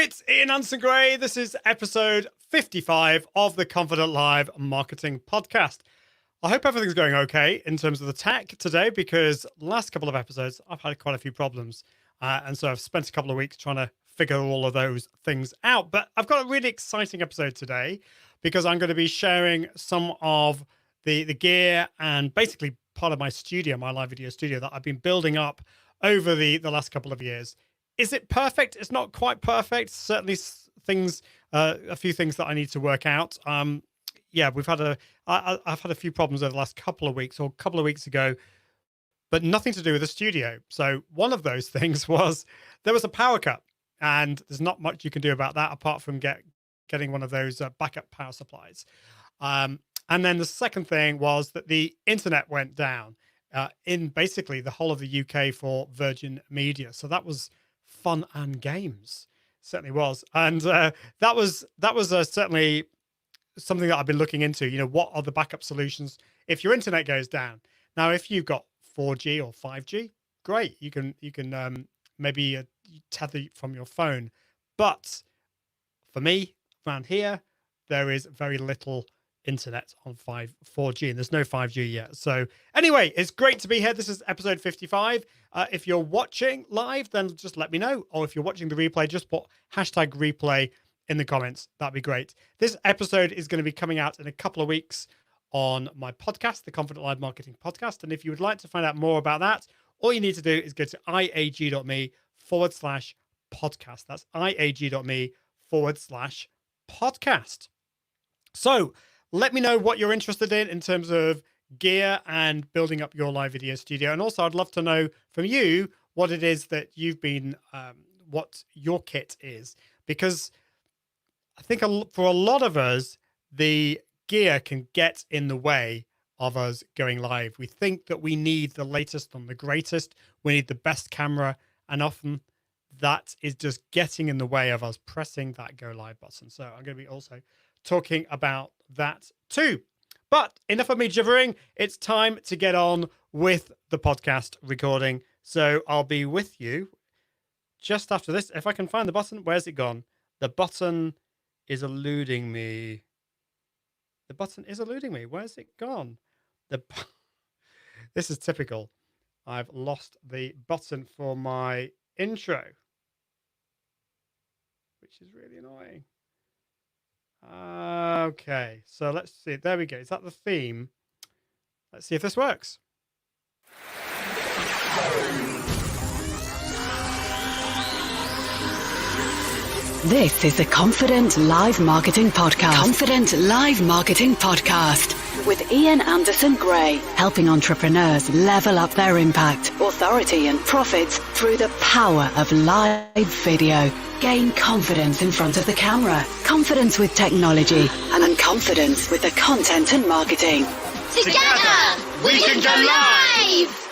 it's Ian Anderson Gray. This is episode 55 of the Confident Live Marketing Podcast. I hope everything's going okay in terms of the tech today, because last couple of episodes, I've had quite a few problems. And so I've spent a couple of weeks trying to figure all of those things out. But I've got a really exciting episode today because I'm going to be sharing some of the gear and basically part of my studio, my live video studio that I've been building up over the last couple of years. Is it perfect? It's not quite perfect. Certainly things, a few things that I need to work out. Yeah, I've had a few problems over the last couple of weeks or a couple of weeks ago, but nothing to do with the studio. So one of those things was there was a power cut, and there's not much you can do about that apart from getting one of those backup power supplies. And then the second thing was that the internet went down in basically the whole of the UK for Virgin Media. So that was fun and games. Certainly was. And that was certainly something that I've been looking into. You know, what are the backup solutions if your internet goes down? Now, if you've got 4G or 5G, great. You can maybe tether from your phone. But for me, around here, there is very little internet on 4G, and there's no 5G yet. So anyway, it's great to be here. This is episode 55. If you're watching live, then just let me know. Or if you're watching the replay, just put hashtag replay in the comments. That'd be great. This episode is going to be coming out in a couple of weeks on my podcast, the Confident Live Marketing Podcast. And if you would like to find out more about that, all you need to do is go to iag.me/podcast. That's iag.me/podcast. So let me know what you're interested in terms of gear and building up your live video studio. And also, I'd love to know from you what it is that you've been, what your kit is. Because I think for a lot of us, the gear can get in the way of us going live. We think that we need the latest and the greatest. We need the best camera. And often that is just getting in the way of us pressing that go live button. So I'm going to be also talking about that too. But enough of me gibbering. It's time to get on with the podcast recording. So I'll be with you just after this. If I can find the button, where's it gone? The button is eluding me. The button is eluding me. Where's it gone? This is typical. I've lost the button for my intro, which is really annoying. Okay, so let's see. There we go. Is that the theme? Let's see if this works. This is the Confident Live Marketing Podcast. Confident Live Marketing Podcast with Ian Anderson Gray, helping entrepreneurs level up their impact, authority, and profits through the power of live video. Gain confidence in front of the camera, confidence with technology, and confidence with the content and marketing. Together, we can go live!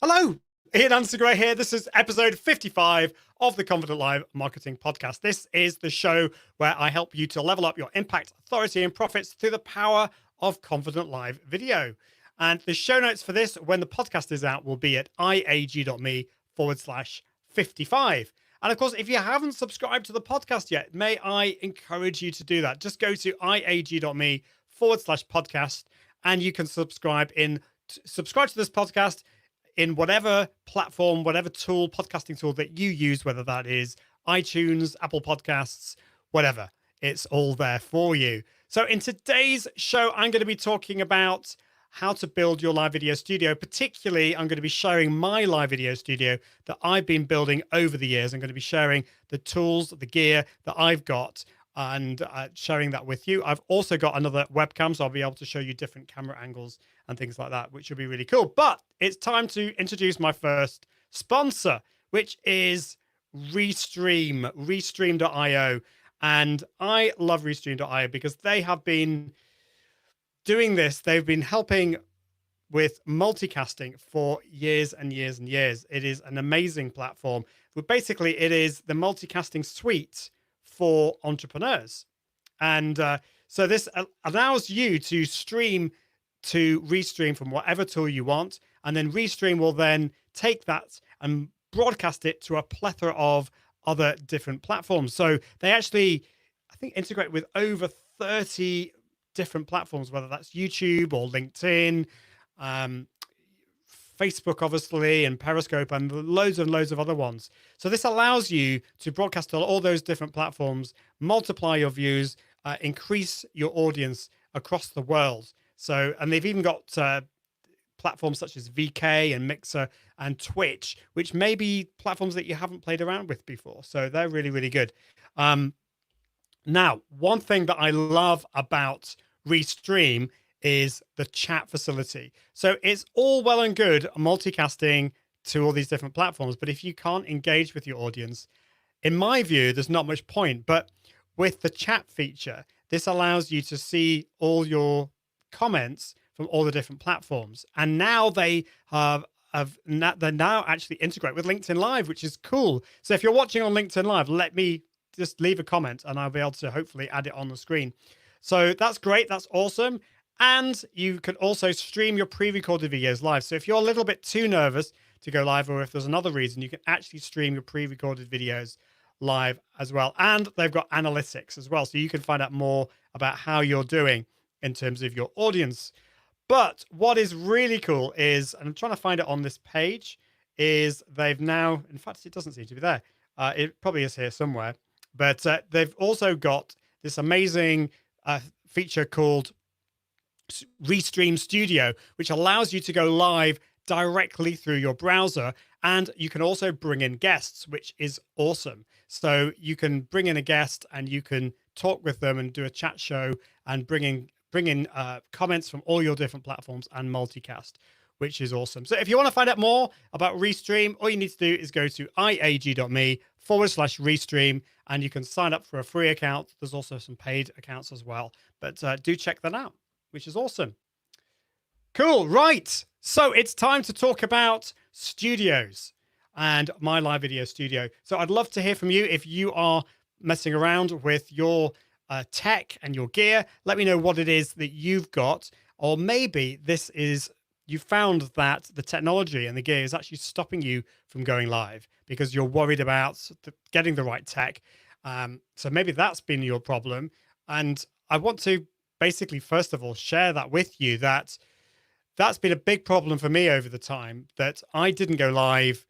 Hello, Ian Anderson Gray here. This is episode 55 of the Confident Live Marketing Podcast. This is the show where I help you to level up your impact, authority, and profits through the power of confident live video. And the show notes for this, when the podcast is out, will be at iag.me/55. And of course, if you haven't subscribed to the podcast yet, may I encourage you to do that. Just go to iag.me/podcast and you can subscribe to this podcast in whatever platform, whatever tool, podcasting tool that you use, whether that is iTunes, Apple Podcasts, whatever. It's all there for you. So in today's show, I'm going to be talking about how to build your live video studio. Particularly, I'm going to be sharing my live video studio that I've been building over the years. I'm going to be sharing the tools, the gear that I've got, and sharing that with you. I've also got another webcam, so I'll be able to show you different camera angles and things like that, which will be really cool. But it's time to introduce my first sponsor, which is Restream.io. And I love Restream.io because they have been doing this. They've been helping with multicasting for years and years and years. It is an amazing platform. But basically, it is the multicasting suite for entrepreneurs. And so this allows you to stream to Restream from whatever tool you want. And then Restream will then take that and broadcast it to a plethora of other different platforms. So they actually, I think, integrate with over 30 different platforms, whether that's YouTube or LinkedIn, um, Facebook, obviously, and Periscope, and loads and loads of other ones. So this allows you to broadcast to all those different platforms, multiply your views, increase your audience across the world. So, and they've even got platforms such as VK and Mixer and Twitch, which may be platforms that you haven't played around with before. So they're really, really good. Now, one thing that I love about Restream is the chat facility. So it's all well and good multicasting to all these different platforms, but if you can't engage with your audience, in my view, there's not much point. But with the chat feature, this allows you to see all your comments from all the different platforms. And now they they now actually integrate with LinkedIn Live, which is cool. So if you're watching on LinkedIn Live, let me just leave a comment and I'll be able to hopefully add it on the screen. So that's great. That's awesome. And you can also stream your pre-recorded videos live. So if you're a little bit too nervous to go live, or if there's another reason, you can actually stream your pre-recorded videos live as well. And they've got analytics as well. So you can find out more about how you're doing in terms of your audience. But what is really cool is, and I'm trying to find it on this page, is they've now, in fact, it doesn't seem to be there. It probably is here somewhere. But they've also got this amazing feature called Restream Studio, which allows you to go live directly through your browser. And you can also bring in guests, which is awesome. So you can bring in a guest and you can talk with them and do a chat show and bring in comments from all your different platforms and multicast, which is awesome. So if you want to find out more about Restream, all you need to do is go to iag.me/Restream, and you can sign up for a free account. There's also some paid accounts as well, but do check that out, which is awesome. Cool. Right. So it's time to talk about studios and my live video studio. So I'd love to hear from you if you are messing around with your tech and your gear. Let me know what it is that you've got, or maybe this is you found that the technology and the gear is actually stopping you from going live because you're worried about getting the right tech. So maybe that's been your problem. And I want to basically, first of all, share that with you, that that's been a big problem for me over the time, that I didn't go live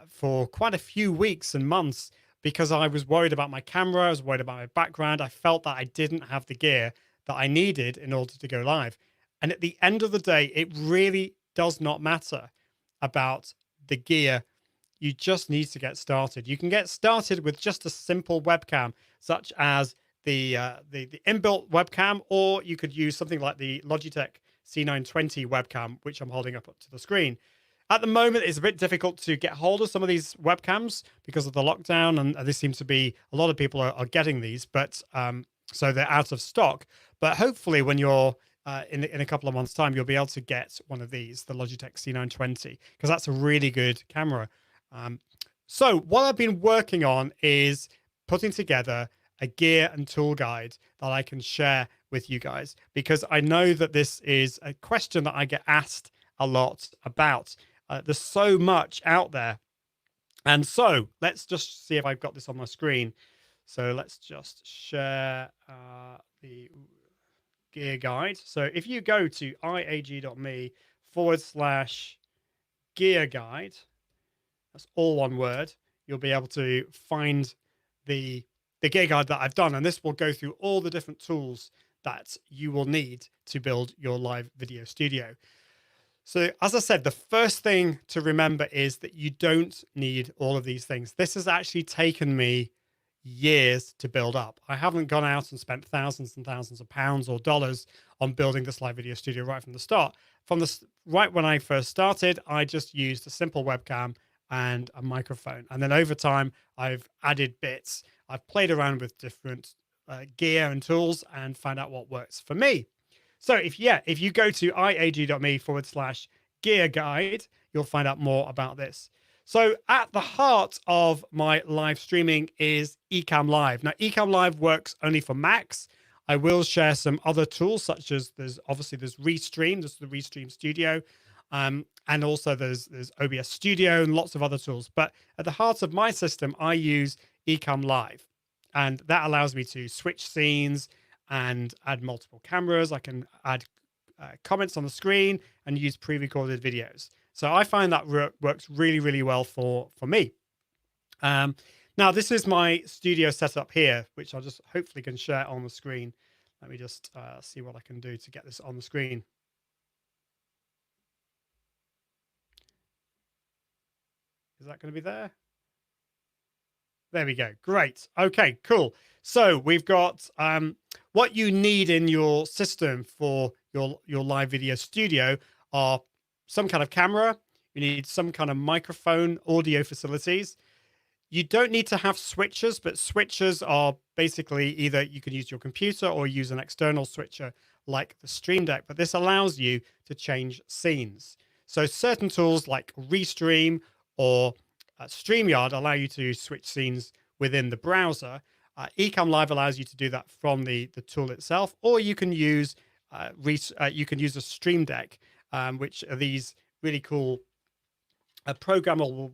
for quite a few weeks and months because I was worried about my camera. I was worried about my background. I felt that I didn't have the gear that I needed in order to go live. And at the end of the day, it really does not matter about the gear. You just need to get started. You can get started with just a simple webcam, such as the inbuilt webcam, or you could use something like the Logitech C920 webcam, which I'm holding up to the screen. At the moment, it's a bit difficult to get hold of some of these webcams because of the lockdown, and this seems to be a lot of people are getting these, but so they're out of stock. But hopefully, when you're in a couple of months' time, you'll be able to get one of these, the Logitech C920, because that's a really good camera. So what I've been working on is putting together a gear and tool guide that I can share with you guys, because I know that this is a question that I get asked a lot about. There's so much out there. And so let's just see if I've got this on my screen. So let's just share the gear guide. So if you go to iag.me/gear guide, that's all one word, you'll be able to find the gear guide that I've done. And this will go through all the different tools that you will need to build your live video studio. So as I said, the first thing to remember is that you don't need all of these things. This has actually taken me years to build up. I haven't gone out and spent thousands and thousands of pounds or dollars on building this live video studio right from the start. Right when I first started, I just used a simple webcam and a microphone. And then over time, I've added bits. I've played around with different gear and tools and found out what works for me. So if you go to iag.me/gear guide, you'll find out more about this. So at the heart of my live streaming is Ecamm Live. Now, Ecamm Live works only for Macs. I will share some other tools, such as there's Restream. This is the Restream Studio. And also there's OBS Studio and lots of other tools. But at the heart of my system, I use Ecamm Live, and that allows me to switch scenes and add multiple cameras. I can add comments on the screen and use pre-recorded videos. So I find that works really, really well for me. Now, this is my studio setup here, which I just hopefully can share on the screen. Let me just see what I can do to get this on the screen. Is that going to be there? There we go. Great. Okay, cool. So we've got what you need in your system for your live video studio are some kind of camera. You need some kind of microphone, audio facilities. You don't need to have switchers, but switchers are basically either you can use your computer or use an external switcher like the Stream Deck, but this allows you to change scenes. So certain tools like Restream or StreamYard allow you to switch scenes within the browser. Ecamm Live allows you to do that from the tool itself, or you can use a Stream Deck, which are these really cool programmable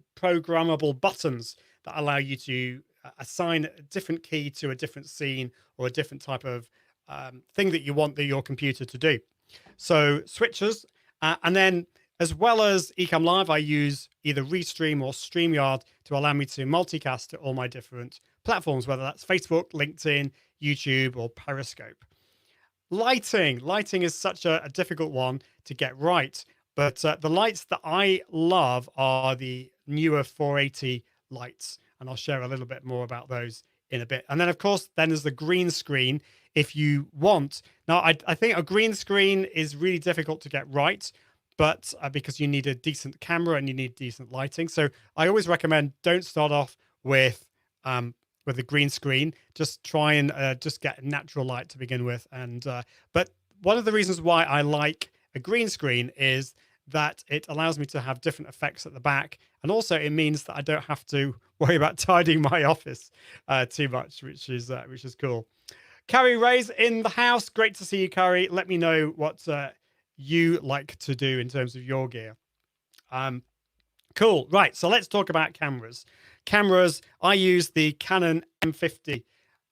buttons that allow you to assign a different key to a different scene or a different type of thing that you want your computer to do. So switchers, and then as well as Ecamm Live, I use either Restream or StreamYard to allow me to multicast to all my different platforms, whether that's Facebook, LinkedIn, YouTube, or Periscope. Lighting is such a difficult one to get right, but the lights that I love are the newer 480 lights, and I'll share a little bit more about those in a bit. And then, of course, then there's the green screen if you want. Now, I think a green screen is really difficult to get right, but because you need a decent camera and you need decent lighting. So I always recommend don't start off with a green screen. Just try and just get natural light to begin with. And but one of the reasons why I like a green screen is that it allows me to have different effects at the back, and also it means that I don't have to worry about tidying my office too much, which is cool. Carrie Ray's in the house. Great to see you, Carrie. Let me know what you like to do in terms of your gear. Cool. Right. So let's talk about cameras. I use the Canon M50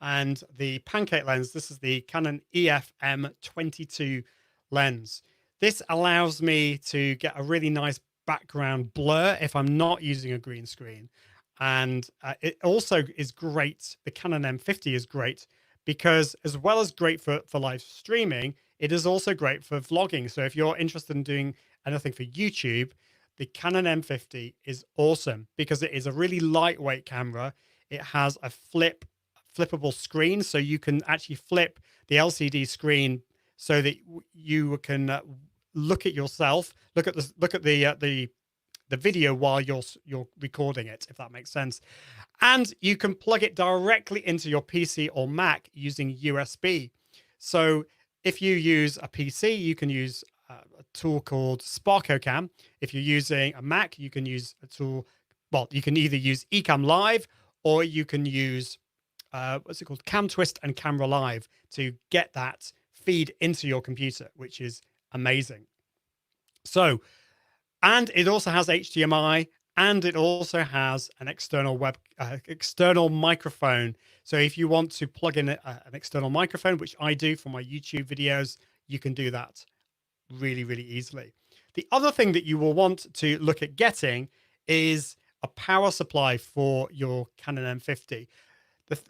and the pancake lens. This is the Canon EF M22 lens. This allows me to get a really nice background blur if I'm not using a green screen. And it also is great. The Canon M50 is great because as well as great for live streaming, it is also great for vlogging. So if you're interested in doing anything for YouTube, the Canon M50 is awesome because it is a really lightweight camera. It has a flippable screen, so you can actually flip the LCD screen so that you can look at yourself, look at the video while you're recording it, if that makes sense. And you can plug it directly into your PC or Mac using USB. So if you use a PC, you can use a tool called SparkoCam. If you're using a Mac, you can use a tool. Well, you can either use Ecamm Live or you can use what's it called, Cam Twist and Camera Live to get that feed into your computer, which is amazing. So, and it also has HDMI, and it also has an external external microphone. So if you want to plug in an external microphone, which I do for my YouTube videos, you can do that really, really easily. The other thing that you will want to look at getting is a power supply for your Canon M50.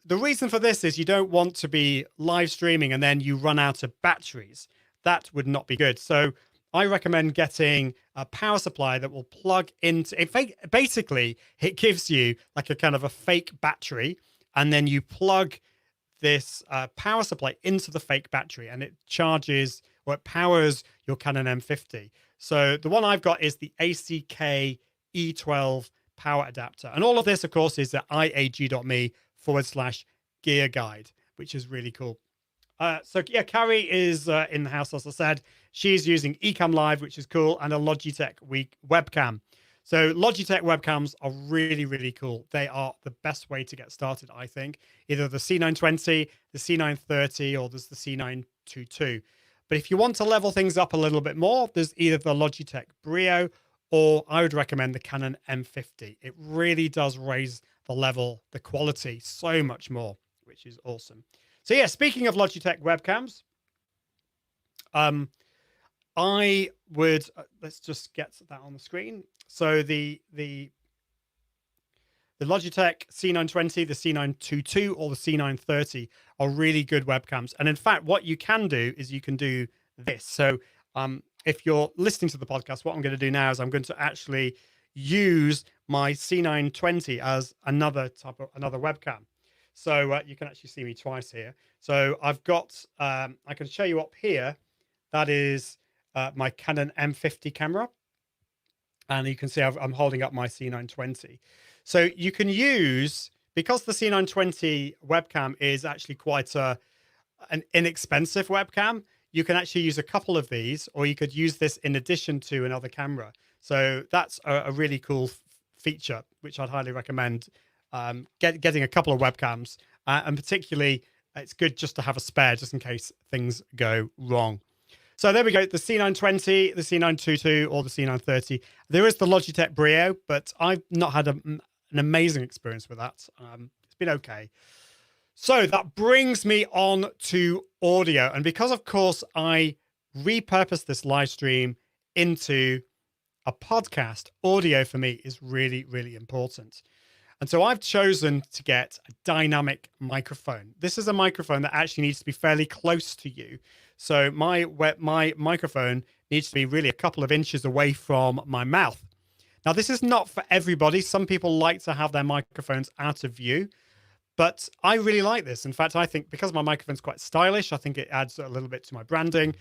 The reason for this is you don't want to be live streaming and then you run out of batteries. That would not be good. So I recommend getting a power supply that will plug into it. Basically, it gives you like a kind of a fake battery, and then you plug this power supply into the fake battery, and it charges or it powers your Canon M50. So the one I've got is the ACK E12 power adapter. And all of this, of course, is at iag.me/gear guide, which is really cool. So yeah, Carrie is in the house, as I said. She's using Ecamm Live, which is cool, and a Logitech webcam. So Logitech webcams are really, really cool. They are the best way to get started, I think. Either the C920, the C930, or there's the C922. But if you want to level things up a little bit more, there's either the Logitech Brio, or I would recommend the Canon M50. It really does raise the level, the quality so much more, which is awesome. So yeah, speaking of Logitech webcams, I would let's just get that on the screen. So the Logitech C920, the C922, or the C930 are really good webcams. And in fact, what you can do is you can do this. So if you're listening to the podcast, what I'm going to do now is I'm going to actually use my C920 as another webcam. So you can actually see me twice here. So I've got, I can show you up here. That is my Canon M50 camera. And you can see I'm holding up my C920. So you can use, because the C920 webcam is actually quite an inexpensive webcam, you can actually use a couple of these, or you could use this in addition to another camera. So that's a really cool feature, which I'd highly recommend, getting a couple of webcams. And particularly, it's good just to have a spare, just in case things go wrong. So there we go, the C920, the C922, or the C930. There is the Logitech Brio, but I've not had an amazing experience with that. It's been okay. So that brings me on to audio. And because, of course, I repurposed this live stream into a podcast, audio for me is really, really important. And so I've chosen to get a dynamic microphone. This is a microphone that actually needs to be fairly close to you. So my microphone needs to be really a couple of inches away from my mouth. Now, this is not for everybody. Some people like to have their microphones out of view, but I really like this. In fact, I think because my microphone's quite stylish, I think it adds a little bit to my branding.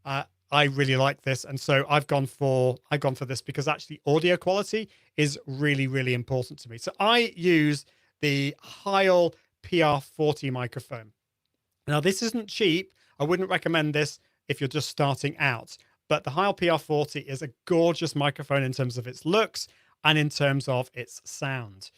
I really like this. And so I've gone for this because actually audio quality is really, really important to me. So I use the Heil PR40 microphone. Now, this isn't cheap. I wouldn't recommend this if you're just starting out, but the Heil PR40 is a gorgeous microphone in terms of its looks and in terms of its sound.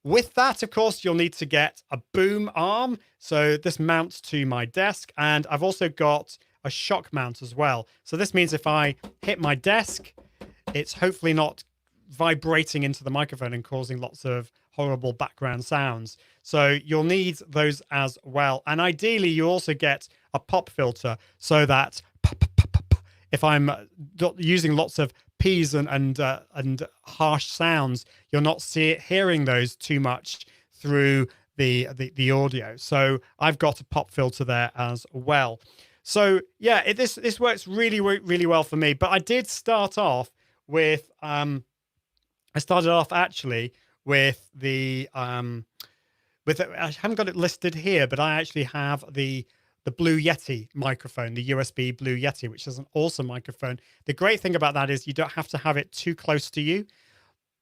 With that, of course, you'll need to get a boom arm. So this mounts to my desk, and I've also got a shock mount as well. So this means if I hit my desk, it's hopefully not vibrating into the microphone and causing lots of horrible background sounds. So you'll need those as well. And ideally, you also get a pop filter so that if I'm using lots of P's and harsh sounds, you're not hearing those too much through the audio. So I've got a pop filter there as well. So yeah, this works really, really well for me. But I did start off with I started off actually with the I haven't got it listed here, but I actually have the Blue Yeti microphone, the USB Blue Yeti, which is an awesome microphone. The great thing about that is you don't have to have it too close to you.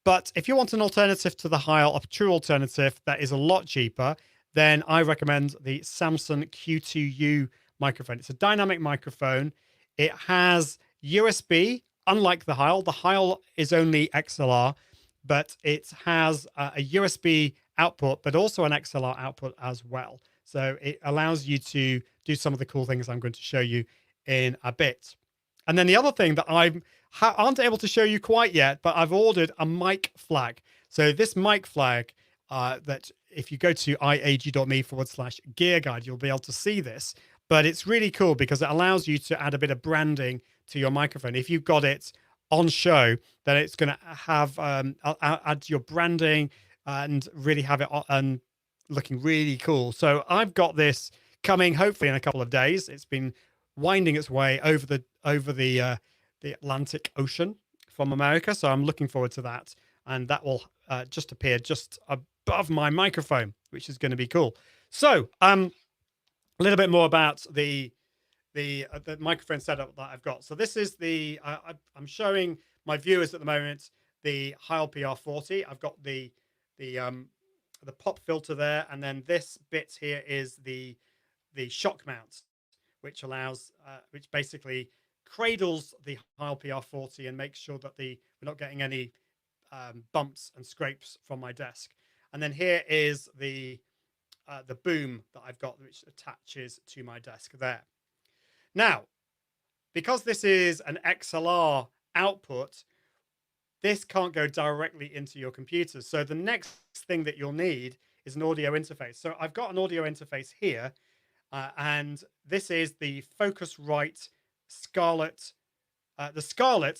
But if you want an alternative to the Heil, a true alternative that is a lot cheaper, then I recommend the Samson Q2u microphone. It's a dynamic microphone. It has USB, unlike the Heil. The Heil is only XLR, but it has a USB output, but also an XLR output as well. So it allows you to do some of the cool things I'm going to show you in a bit. And then the other thing that I aren't able to show you quite yet, but I've ordered a mic flag. So this mic flag, that if you go to iag.me/gear guide, you'll be able to see this. But it's really cool because it allows you to add a bit of branding to your microphone. If you've got it on show, then it's going to have add your branding and really have it on, looking really cool. So I've got this coming hopefully in a couple of days. It's been winding its way over the Atlantic Ocean from America, so I'm looking forward to that. And that will just appear just above my microphone, which is going to be cool. So a little bit more about the microphone setup that I've got. So this is I'm showing my viewers at the moment the Heil PR40. I've got the pop filter there, and then this bit here is the shock mount, which allows which basically cradles the Heil PR40 and makes sure that we're not getting any bumps and scrapes from my desk. And then here is the boom that I've got, which attaches to my desk there. Now, because this is an XLR output, this can't go directly into your computer. So the next thing that you'll need is an audio interface. So I've got an audio interface here, and this is the Focusrite Scarlett, the Scarlett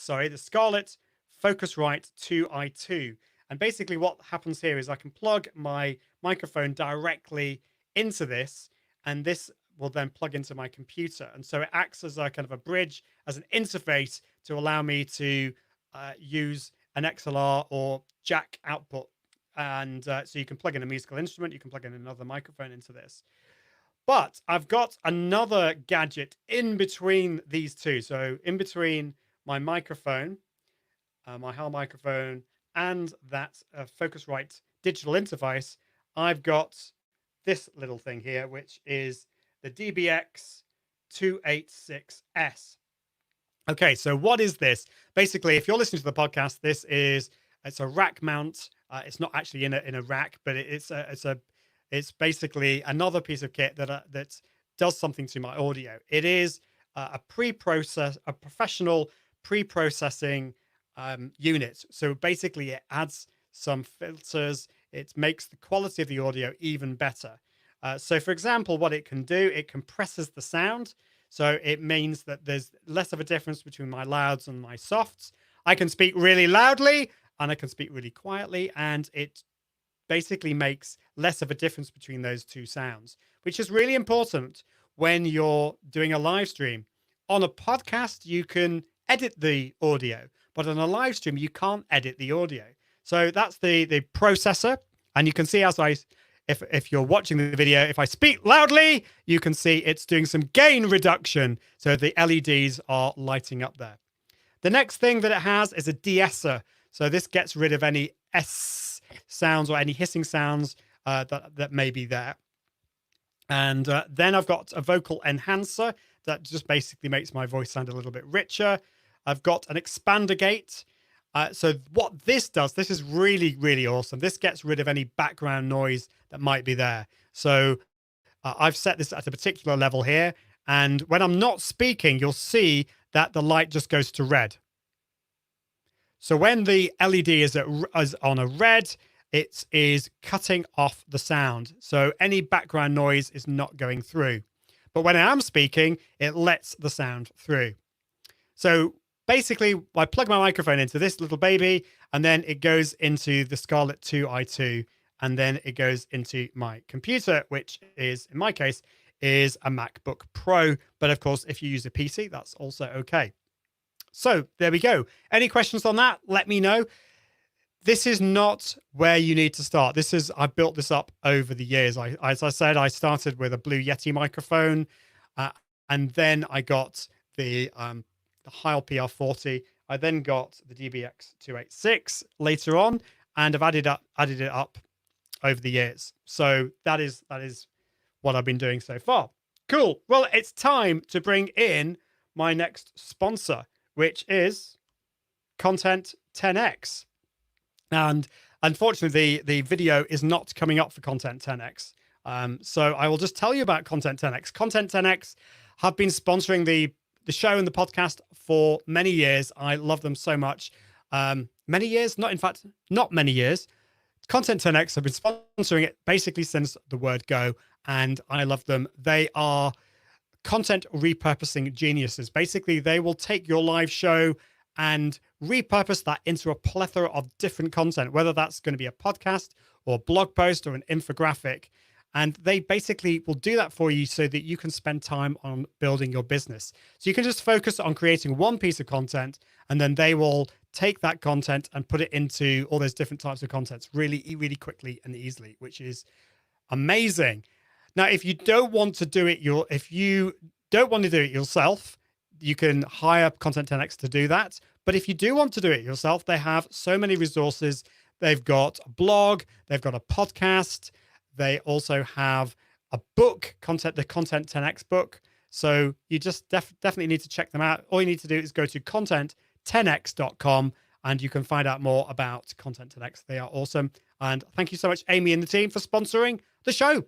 Focusrite 2i2. And basically what happens here is I can plug my microphone directly into this, and this will then plug into my computer. And so it acts as a kind of a bridge, as an interface to allow me to use an XLR or jack output. And so you can plug in a musical instrument, you can plug in another microphone into this. But I've got another gadget in between these two. So in between my microphone, my HAL microphone, and that Focusrite digital interface, I've got this little thing here, which is the DBX 286S. Okay, so what is this? Basically, if you're listening to the podcast, it's a rack mount. It's not actually in a rack, but it's basically another piece of kit that does something to my audio. It is a professional pre-processing unit. So basically, it adds some filters. It makes the quality of the audio even better. So, for example, what it can do, it compresses the sound. So it means that there's less of a difference between my louds and my softs. I can speak really loudly and I can speak really quietly, and it basically makes less of a difference between those two sounds, which is really important when you're doing a live stream. On a podcast, you can edit the audio, but on a live stream, you can't edit the audio. So that's the processor. And you can see if you're watching the video, if I speak loudly, you can see it's doing some gain reduction. So the LEDs are lighting up there. The next thing that it has is a de-esser. So this gets rid of any S sounds or any hissing sounds that may be there. And then I've got a vocal enhancer that just basically makes my voice sound a little bit richer. I've got an expander gate. So what this does, this is really, really awesome. This gets rid of any background noise that might be there. So I've set this at a particular level here. And when I'm not speaking, you'll see that the light just goes to red. So when the LED is on a red, it is cutting off the sound. So any background noise is not going through. But when I am speaking, it lets the sound through. So basically, I plug my microphone into this little baby, and then it goes into the Scarlett 2i2, and then it goes into my computer, which is, in my case, is a MacBook Pro. But of course, if you use a PC, that's also okay. So there we go. Any questions on that? Let me know. This is not where you need to start. I built this up over the years. As I said, I started with a Blue Yeti microphone, and then I got the Heil PR40. I then got the DBX 286 later on, and I've added it up over the years. So that is what I've been doing so far. Cool. Well, it's time to bring in my next sponsor, which is Content 10X. And unfortunately, the video is not coming up for Content 10X. So I will just tell you about Content 10X. Content 10X have been sponsoring the show and the podcast for many years. I love them so much. Many years, not many years. Content 10X have been sponsoring it basically since the word go, and I love them. They are content repurposing geniuses. Basically, they will take your live show and repurpose that into a plethora of different content, whether that's going to be a podcast or a blog post or an infographic. And they basically will do that for you so that you can spend time on building your business. So you can just focus on creating one piece of content, and then they will take that content and put it into all those different types of contents really, really quickly and easily, which is amazing. Now, if you don't want to do it yourself, you can hire Content 10X to do that. But if you do want to do it yourself, they have so many resources. They've got a blog, they've got a podcast, they also have a book, the Content 10X book. So you just definitely need to check them out. All you need to do is go to content10x.com and you can find out more about Content 10X. They are awesome. And thank you so much, Amy and the team, for sponsoring the show.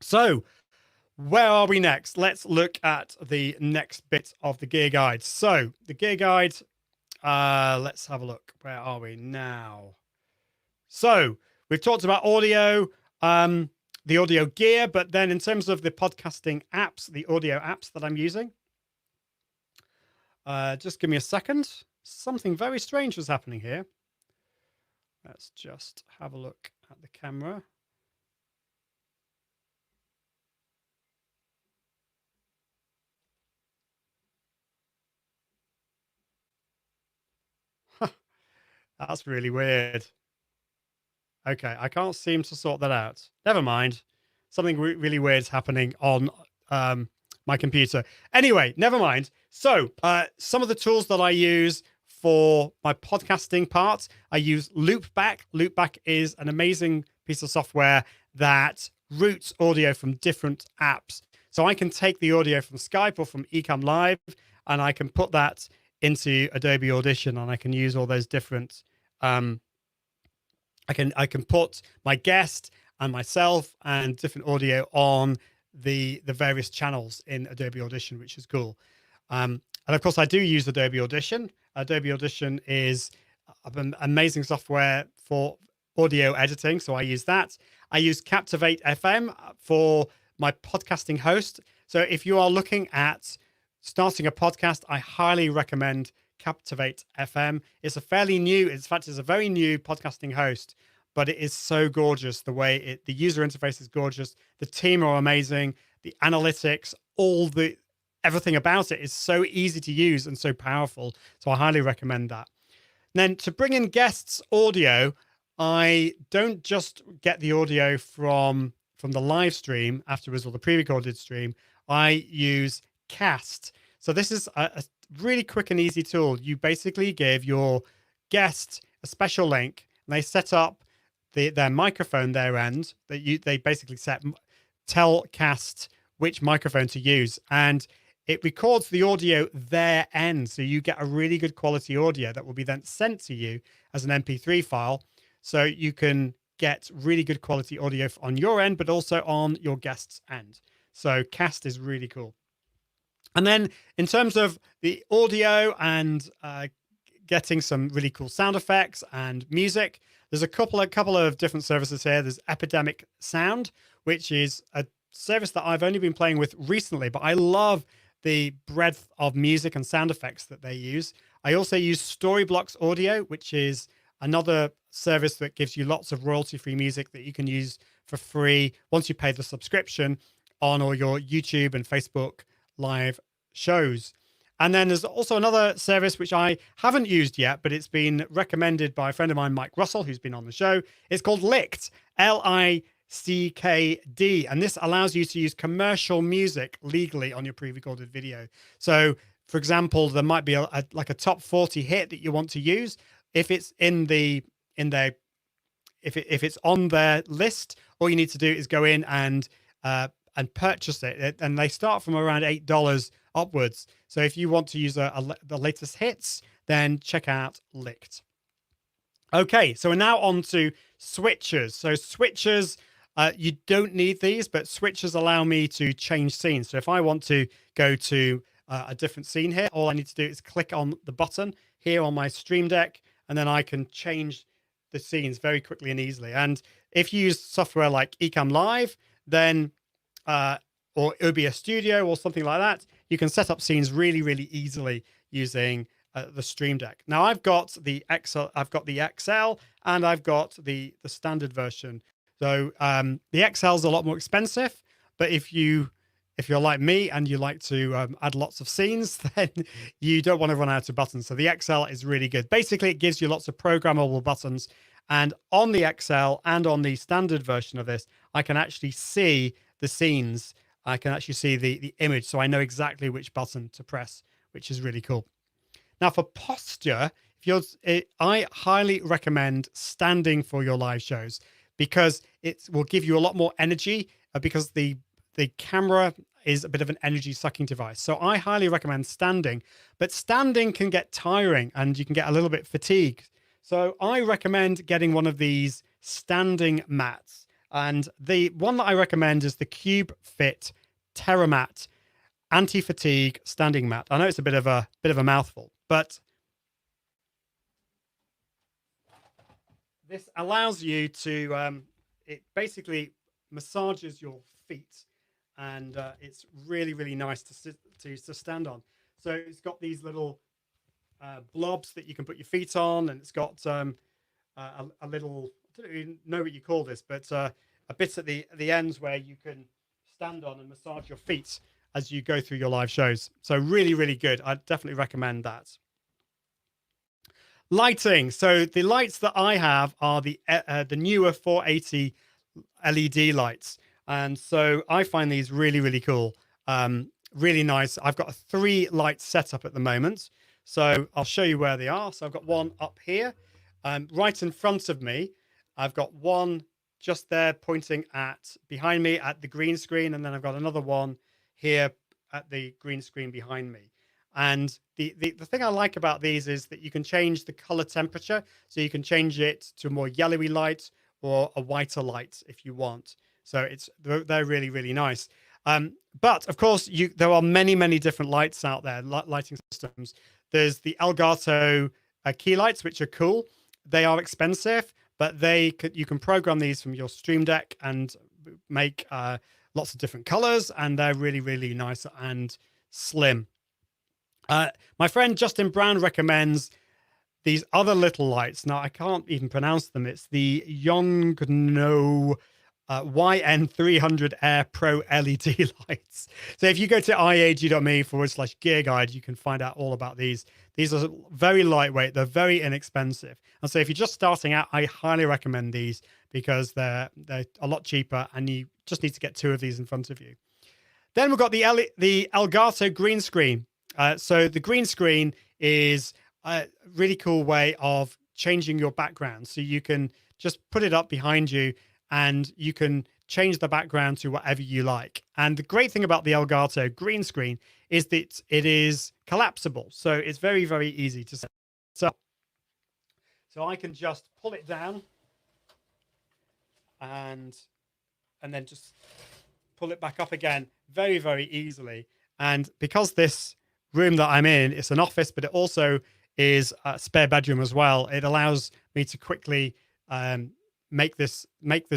So where are we next? Let's look at the next bit of the gear guide. So the gear guide, let's have a look. Where are we now? So we've talked about audio, the audio gear, but then in terms of the podcasting apps, the audio apps that I'm using, just give me a second. Something very strange was happening here. Let's just have a look at the camera. That's really weird. Okay, I can't seem to sort that out. Never mind. Something really weird is happening on my computer. Anyway, never mind. So, some of the tools that I use for my podcasting part, I use Loopback. Loopback is an amazing piece of software that routes audio from different apps. So I can take the audio from Skype or from Ecamm Live, and I can put that into Adobe Audition, and I can use all those different I can put my guest and myself and different audio on the various channels in Adobe Audition, which is cool. And of course, I do use Adobe Audition. Adobe Audition is an amazing software for audio editing, so I use that. I use Captivate FM for my podcasting host. So if you are looking at starting a podcast, I highly recommend Captivate FM. It's a fairly new, in fact, it's a very new podcasting host, but it is so gorgeous. The user interface is gorgeous. The team are amazing. The analytics, everything about it is so easy to use and so powerful. So I highly recommend that. And then to bring in guests audio, I don't just get the audio from the live stream afterwards or the pre-recorded stream. I use Cast. So this is a really quick and easy tool. You basically give your guest a special link, and they set up their microphone their end. They basically tell Cast which microphone to use, and it records the audio their end. So you get a really good quality audio that will be then sent to you as an MP3 file. So you can get really good quality audio on your end, but also on your guest's end. So Cast is really cool. And then in terms of the audio and getting some really cool sound effects and music, there's a couple of different services here. There's Epidemic Sound, which is a service that I've only been playing with recently, but I love the breadth of music and sound effects that they use. I also use Storyblocks Audio, which is another service that gives you lots of royalty-free music that you can use for free once you pay the subscription on all your YouTube and Facebook live shows. And then there's also another service which I haven't used yet, but it's been recommended by a friend of mine, Mike Russell, who's been on the show. It's called Lickd, Lickd. And this allows you to use commercial music legally on your pre-recorded video. So, for example, there might be a top 40 hit that you want to use. If it's if it's on their list, all you need to do is go in and purchase it, and they start from around $8 upwards. So if you want to use the latest hits, then check out Lickd. Okay, so we're now on to switchers. So switchers, you don't need these, but switchers allow me to change scenes. So if I want to go to a different scene here, all I need to do is click on the button here on my Stream Deck, and then I can change the scenes very quickly and easily. And if you use software like Ecamm Live, then or OBS Studio or something like that, you can set up scenes really, really easily using the Stream Deck. Now I've got the XL, and I've got the standard version. So the XL is a lot more expensive, but if you're like me and you like to add lots of scenes, then you don't want to run out of buttons. So the XL is really good. Basically, it gives you lots of programmable buttons. And on the XL and on the standard version of this, I can actually see the scenes. I can actually see the image, so I know exactly which button to press, which is really cool. Now for posture, I highly recommend standing for your live shows, because it will give you a lot more energy, because the camera is a bit of an energy sucking device. So I highly recommend standing, but standing can get tiring and you can get a little bit fatigued. So I recommend getting one of these standing mats. And the one that I recommend is the Cube Fit TerraMat anti-fatigue standing mat. I know it's a bit of a mouthful, but this allows you to it basically massages your feet, and it's really, really nice to stand on. So it's got these little blobs that you can put your feet on, and it's got a little, I don't even know what you call this, but a bit at the ends where you can stand on and massage your feet as you go through your live shows. So really, really good. I definitely recommend that. Lighting. So the lights that I have are the newer 480 LED lights, and so I find these really, really cool. Really nice. I've got 3 lights set up at the moment, so I'll show you where they are. So I've got one up here, right in front of me. I've got one just there pointing at behind me at the green screen, and then I've got another one here at the green screen behind me. And the thing I like about these is that you can change the color temperature, so you can change it to a more yellowy light or a whiter light if you want. So they're really, really nice. But of course, there are many different lights out there, lighting systems. There's the Elgato key lights, which are cool. They are expensive, but you can program these from your Stream Deck and make lots of different colors, and they're really, really nice and slim. My friend Justin Brown recommends these other little lights. Now, I can't even pronounce them. It's the Yongno YN300 Air Pro LED lights. So if you go to iag.me/gear guide, you can find out all about these. These are very lightweight. They're very inexpensive. And so if you're just starting out, I highly recommend these because they're a lot cheaper, and you just need to get 2 of these in front of you. Then we've got the Elgato green screen. So the green screen is a really cool way of changing your background. So you can just put it up behind you, and you can change the background to whatever you like. And the great thing about the Elgato green screen is that it is collapsible. So it's very, very easy to set up. So I can just pull it down and then just pull it back up again very, very easily. And because this room that I'm in, it's an office, but it also is a spare bedroom as well, it allows me to quickly make this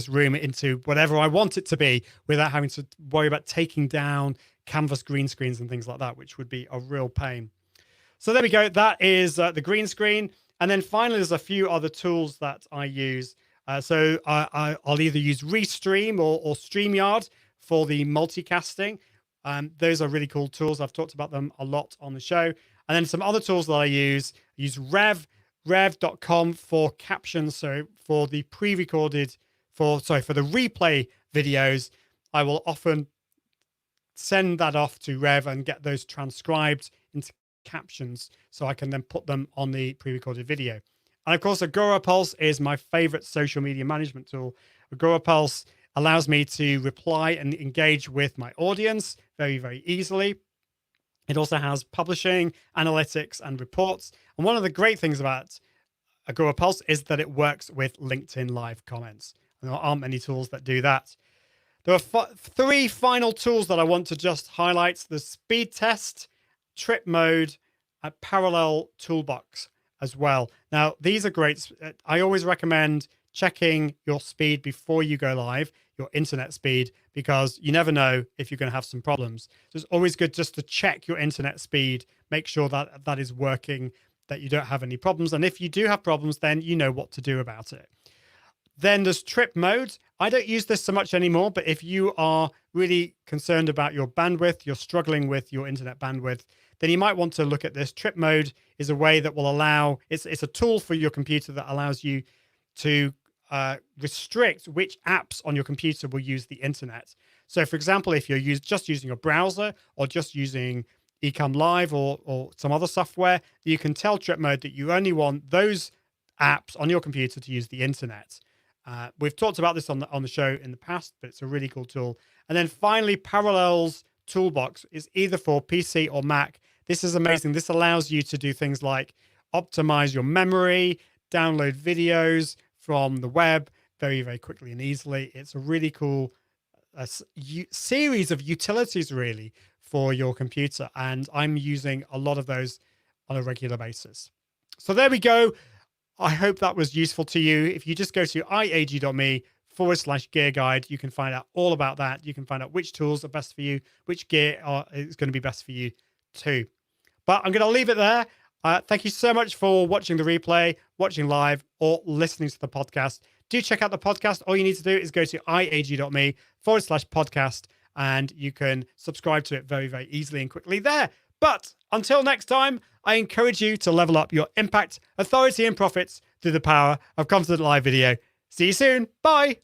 room into whatever I want it to be without having to worry about taking down canvas green screens and things like that, which would be a real pain. So there we go. That is the green screen. And then finally, there's a few other tools that I use. So I'll either use Restream or StreamYard for the multicasting. Those are really cool tools. I've talked about them a lot on the show. And then some other tools that I use rev.com for captions. So for the pre-recorded, for the replay videos, I will often send that off to Rev and get those transcribed into captions so I can then put them on the pre-recorded video. And of course, Agorapulse is my favorite social media management tool. Agorapulse allows me to reply and engage with my audience very, very easily. It also has publishing, analytics, and reports. And one of the great things about Agorapulse is that it works with LinkedIn Live comments. And there aren't many tools that do that. There are 3 final tools that I want to just highlight: the speed test, trip mode, and parallel toolbox as well. Now, these are great. I always recommend checking your speed before you go live, your internet speed, because you never know if you're going to have some problems. So it's always good just to check your internet speed, make sure that that is working, that you don't have any problems. And if you do have problems, then you know what to do about it. Then there's trip mode. I don't use this so much anymore, but if you are really concerned about your bandwidth, you're struggling with your internet bandwidth, then you might want to look at this. Trip mode is a way that will allow, it's a tool for your computer that allows you to restrict which apps on your computer will use the internet. So for example, if you're just using a browser or just using Ecamm Live or some other software, you can tell trip mode that you only want those apps on your computer to use the internet. We've talked about this on the show in the past, but it's a really cool tool. And then finally, Parallels Toolbox is either for PC or Mac. This is amazing. This allows you to do things like optimize your memory, download videos from the web very, very quickly and easily. It's a really cool series of utilities really for your computer. And I'm using a lot of those on a regular basis. So there we go. I hope that was useful to you. If you just go to iag.me/gear guide, you can find out all about that. You can find out which tools are best for you, which gear is going to be best for you too. But I'm going to leave it there. Thank you so much for watching the replay, watching live, or listening to the podcast. Do check out the podcast. All you need to do is go to iag.me/podcast, and you can subscribe to it very, very easily and quickly there. But until next time, I encourage you to level up your impact, authority, and profits through the power of Confident Live Video. See you soon. Bye.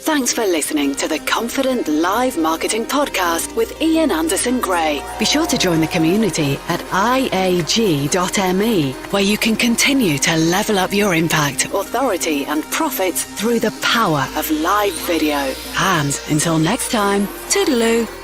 Thanks for listening to the Confident Live Marketing Podcast with Ian Anderson Gray. Be sure to join the community at iag.me, where you can continue to level up your impact, authority, and profits through the power of live video. And until next time, toodaloo.